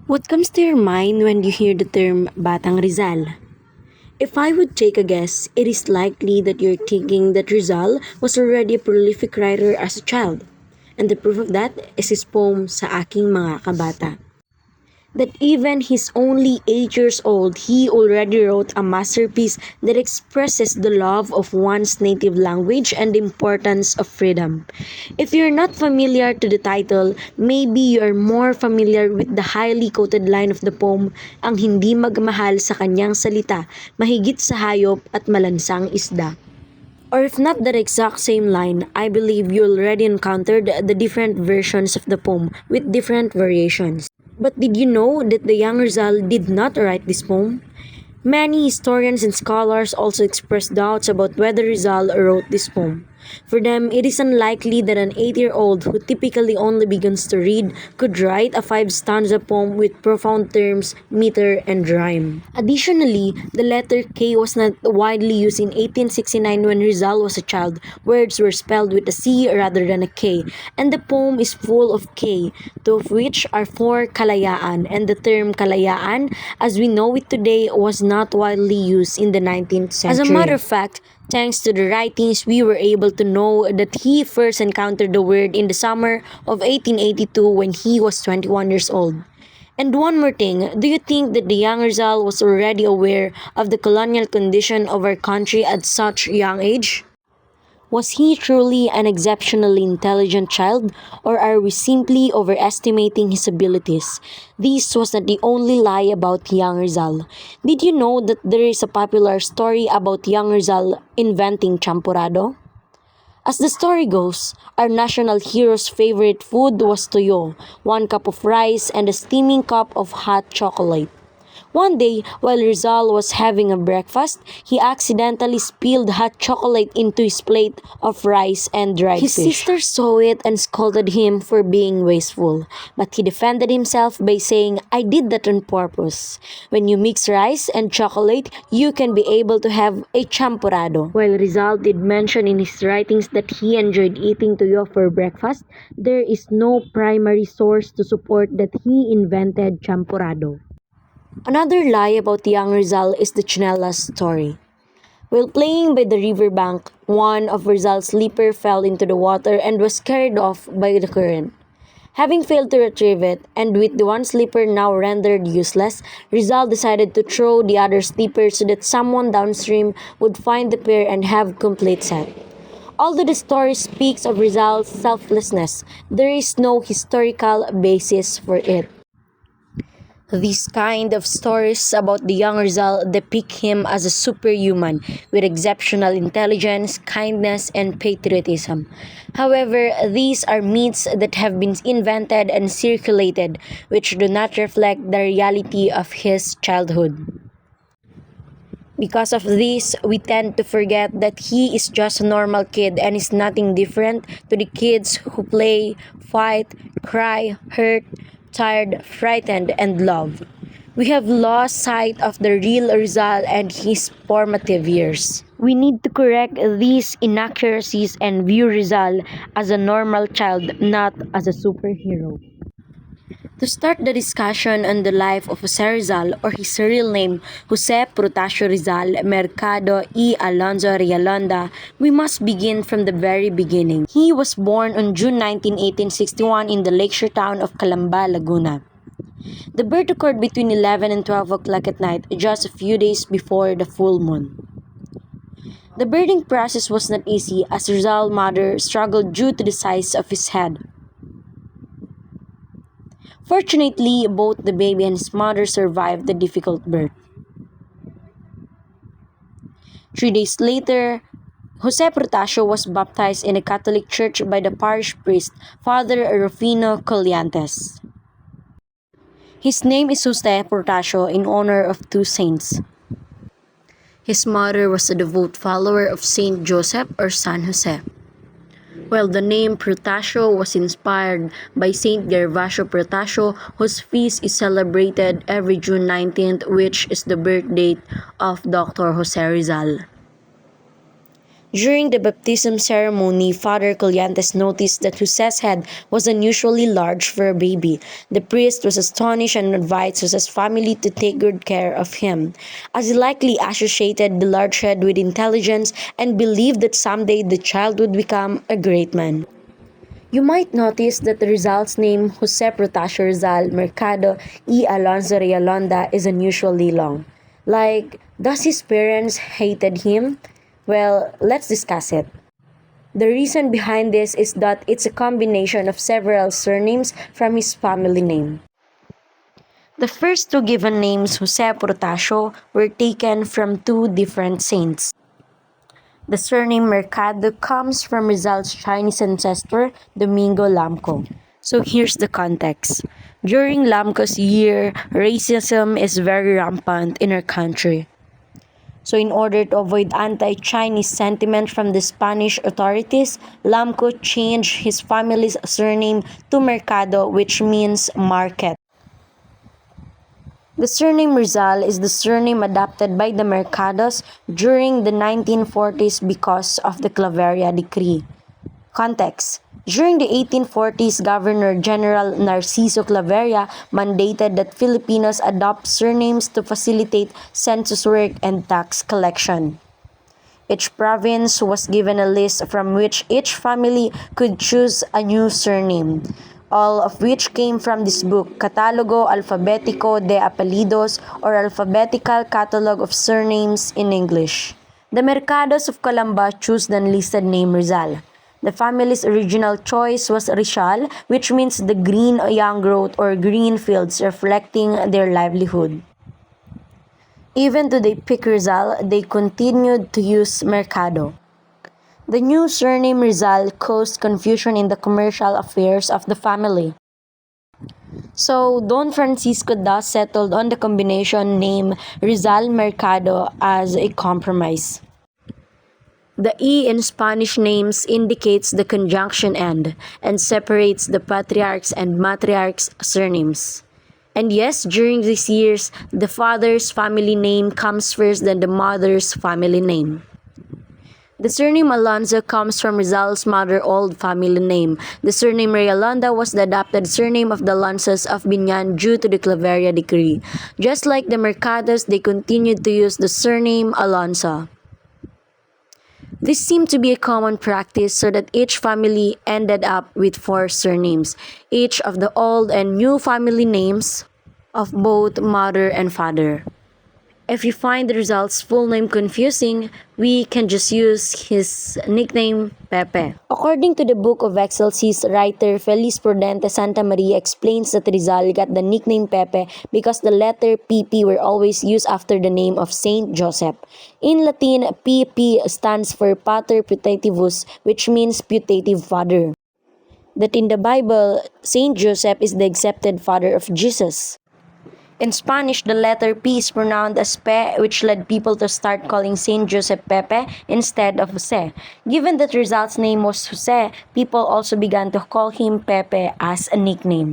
What comes to your mind when you hear the term Batang Rizal? If I would take a guess, it is likely that you're thinking that Rizal was already a prolific writer as a child. And the proof of that is his poem Sa Aking Mga Kabata. That even he's only 8 years old, he already wrote a masterpiece that expresses the love of one's native language and the importance of freedom. If you're not familiar to the title, maybe you are more familiar with the highly quoted line of the poem, ang hindi magmahal sa kanyang salita, mahigit sa hayop at malansang isda. Or if not that exact same line, I believe you already encountered the different versions of the poem with different variations. But did you know that the young Rizal did not write this poem? Many historians and scholars also express doubts about whether Rizal wrote this poem. For them, it is unlikely that an 8-year-old who typically only begins to read could write a 5-stanza poem with profound terms, meter, and rhyme. Additionally, the letter K was not widely used in 1869 when Rizal was a child. Words were spelled with a C rather than a K, and the poem is full of K, two of which are for kalayaan, and the term kalayaan, as we know it today, was not widely used in the 19th century. As a matter of fact, thanks to the writings, we were able to know that he first encountered the word in the summer of 1882 when he was 21 years old. And one more thing, do you think that the young Rizal was already aware of the colonial condition of our country at such young age? Was he truly an exceptionally intelligent child, or are we simply overestimating his abilities? This was not the only lie about young Rizal. Did you know that there is a popular story about young Rizal inventing champurrado? As the story goes, our national hero's favorite food was tuyo, 1 cup of rice and a steaming cup of hot chocolate. One day, while Rizal was having a breakfast, he accidentally spilled hot chocolate into his plate of rice and dried fish. His sister saw it and scolded him for being wasteful, but he defended himself by saying, "I did that on purpose. When you mix rice and chocolate, you can be able to have a champurrado." While Rizal did mention in his writings that he enjoyed eating tuyo for breakfast, there is no primary source to support that he invented champurrado. Another lie about young Rizal is the chinelas story. While playing by the riverbank, one of Rizal's slipper fell into the water and was carried off by the current. Having failed to retrieve it, and with the one slipper now rendered useless, Rizal decided to throw the other slipper so that someone downstream would find the pair and have complete set. Although the story speaks of Rizal's selflessness, there is no historical basis for it. These kind of stories about the young Rizal depict him as a superhuman with exceptional intelligence, kindness, and patriotism. However, these are myths that have been invented and circulated, which do not reflect the reality of his childhood. Because of this, we tend to forget that he is just a normal kid and is nothing different to the kids who play, fight, cry, hurt, tired, frightened, and love. We have lost sight of the real Rizal and his formative years. We need to correct these inaccuracies and view Rizal as a normal child, not as a superhero. To start the discussion on the life of Jose Rizal, or his real name, Jose Protasio Rizal Mercado y Alonso Rialonda, we must begin from the very beginning. He was born on June 19, 1861 in the lakeshore town of Calamba, Laguna. The birth occurred between 11 and 12 o'clock at night, just a few days before the full moon. The birthing process was not easy as Rizal's mother struggled due to the size of his head. Fortunately, both the baby and his mother survived the difficult birth. 3 days later, Jose Protasio was baptized in a Catholic church by the parish priest, Father Rufino Colliantes. His name is Jose Protasio in honor of 2 saints. His mother was a devout follower of Saint Joseph or San Jose. While the name Protasio was inspired by Saint Gervasio Protasio, whose feast is celebrated every June 19th, which is the birth date of Dr. Jose Rizal. During the baptism ceremony, Father Colyantes noticed that Jose's head was unusually large for a baby. The priest was astonished and advised Jose's family to take good care of him, as he likely associated the large head with intelligence and believed that someday the child would become a great man. You might notice that the Rizal's name, Jose Protasio Rizal Mercado y Alonso Realonda, is unusually long. Like, does his parents hated him? Well, let's discuss it. The reason behind this is that it's a combination of several surnames from his family name. The first two given names, Jose Protasio, were taken from two different saints. The surname Mercado comes from Rizal's Chinese ancestor, Domingo Lamco. So here's the context. During Lamco's year, racism is very rampant in our country. So in order to avoid anti-Chinese sentiment from the Spanish authorities, Lamco changed his family's surname to Mercado, which means market. The surname Rizal is the surname adopted by the Mercados during the 1940s because of the Claveria Decree. Context: during the 1840s, Governor General Narciso Claveria mandated that Filipinos adopt surnames to facilitate census work and tax collection. Each province was given a list from which each family could choose a new surname, all of which came from this book, Catalogo Alfabetico de Apellidos, or Alphabetical Catalog of Surnames in English. The Mercados of Calamba chose the unlisted name Rizal. The family's original choice was Rizal, which means the green young growth or green fields, reflecting their livelihood. Even though they picked Rizal, they continued to use Mercado. The new surname Rizal caused confusion in the commercial affairs of the family. So, Don Francisco thus settled on the combination name Rizal Mercado as a compromise. The E in Spanish names indicates the conjunction end and separates the patriarchs and matriarchs' surnames. And yes, during these years, the father's family name comes first than the mother's family name. The surname Alonso comes from Rizal's mother's old family name. The surname Realonda was the adopted surname of the Alonsos of Binyan due to the Claveria Decree. Just like the Mercados, they continued to use the surname Alonso. This seemed to be a common practice so that each family ended up with 4 surnames, each of the old and new family names of both mother and father. If you find the Rizal's full name confusing, we can just use his nickname Pepe. According to the Book of Excelsis, writer Feliz Prudente Santa Maria explains that Rizal got the nickname Pepe because the letter PP were always used after the name of Saint Joseph. In Latin, PP stands for Pater Putativus, which means putative father. That in the Bible, Saint Joseph is the accepted father of Jesus. In Spanish, the letter P is pronounced as P, which led people to start calling Saint Joseph Pepe instead of Jose. Given that Rizal's name was Jose, people also began to call him Pepe as a nickname.